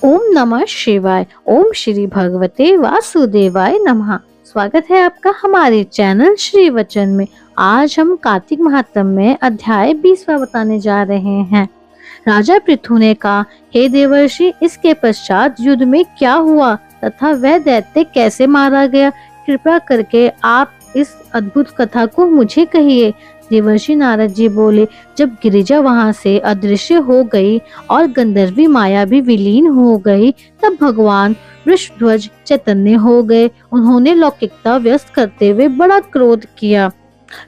ओम नमः शिवाय। ओम श्री भगवते वासुदेवाय नमः। स्वागत है आपका हमारे चैनल श्री वचन में। आज हम कार्तिक महात्म में अध्याय 20वां बताने जा रहे हैं। राजा पृथु ने कहा, हे देवर्षि, इसके पश्चात युद्ध में क्या हुआ तथा वह दैत्य कैसे मारा गया, कृपया करके आप इस अद्भुत कथा को मुझे कहिए। देवर्षि नारद जी बोले, जब गिरिजा वहां से अदृश्य हो गई और गंधर्वी माया भी विलीन हो गई, तब भगवान वृषध्वज चैतन्य हो गए। उन्होंने लौकिकता व्यस्त करते हुए बड़ा क्रोध किया।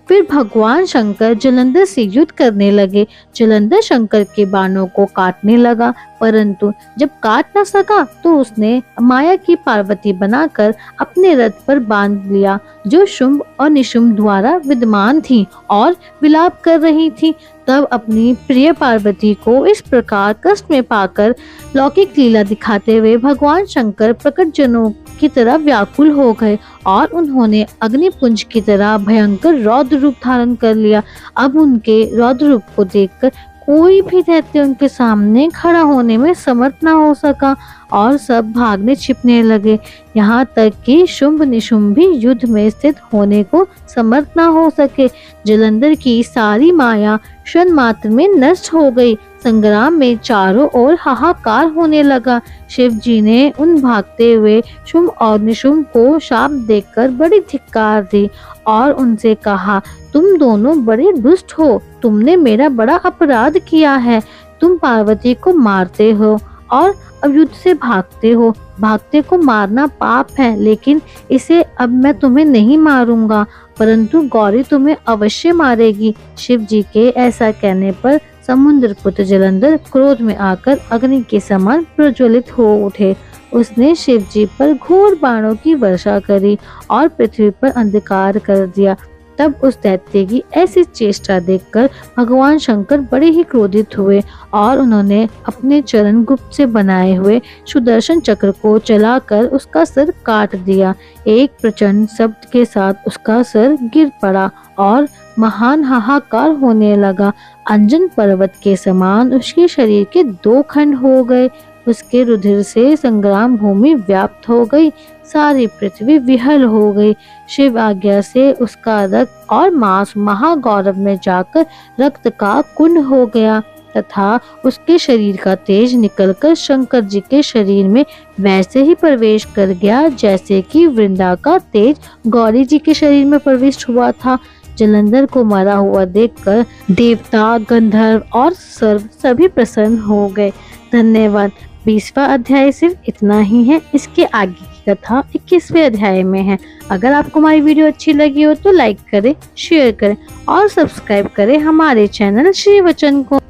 फिर भगवान शंकर जलंधर से युद्ध करने लगे। जलंधर शंकर के बाणों को काटने लगा, परंतु जब काट न सका तो उसने माया की पार्वती बनाकर अपने रथ पर बांध लिया, जो शुंभ और निशुंभ द्वारा विद्यमान थी और विलाप कर रही थी। तब अपनी प्रिय पार्वती को इस प्रकार कष्ट में पाकर लौकिक लीला दिखाते हुए भगवान शंकर प्रकट जनों की तरह व्याकुल हो गए और उन्होंने अग्निपुंज की तरह भयंकर रौद्र रूप धारण कर लिया। अब उनके रौद्र रूप को देखकर कोई भी दैत्य उनके सामने खड़ा होने में समर्थ न हो सका और सब भागने छिपने लगे। यहाँ तक कि शुंभ निशुंभ भी युद्ध में स्थित होने को समर्थ न हो सके। जलंधर की सारी माया क्षण मात्र में नष्ट हो गई। संग्राम में चारों ओर हाहाकार होने लगा। शिव जी ने उन भागते हुए शुंभ और निशुंभ को शाप देकर बड़ी धिक्कार दी और उनसे कहा, तुम दोनों बड़े दुष्ट हो, तुमने मेरा बड़ा अपराध किया है। तुम पार्वती को मारते हो और अब युद्ध से भागते हो। भागते को मारना पाप है, लेकिन इसे अब मैं तुम्हें नहीं मारूंगा, परंतु गौरी तुम्हें अवश्य मारेगी। शिव जी के ऐसा कहने पर समुद्र पुत्र जलंधर क्रोध में आकर अग्नि के समान प्रज्वलित हो उठे। उसने शिव जी पर घोर बाणों की वर्षा करी और पृथ्वी पर अंधकार कर दिया। तब उस दैत्य की ऐसी चेष्टा देखकर भगवान शंकर बड़े ही क्रोधित हुए और उन्होंने अपने चरण गुप्त से बनाए हुए सुदर्शन चक्र को चलाकर उसका सर काट दिया। एक प्रचंड शब्द के साथ उसका सर गिर पड़ा और महान हाहाकार होने लगा। अंजन पर्वत के समान उसके शरीर के 2 खंड हो गए। उसके रुधिर से संग्राम भूमि व्याप्त हो गई, सारी पृथ्वी विहल हो गई। शिव आज्ञा से उसका रक्त और मांस महागौरव में जाकर रक्त का कुंड हो गया तथा उसके शरीर का तेज निकलकर शंकर जी के शरीर में वैसे ही प्रवेश कर गया जैसे कि वृंदा का तेज गौरी जी के शरीर में प्रविष्ट हुआ था। जलंधर को मरा हुआ देखकर देवता, गंधर्व और सर्व सभी प्रसन्न हो गए। धन्यवाद। 20वां अध्याय सिर्फ इतना ही है। इसके आगे की कथा 21वें अध्याय में है। अगर आपको हमारी वीडियो अच्छी लगी हो तो लाइक करें, शेयर करें और सब्सक्राइब करें हमारे चैनल श्री वचन को।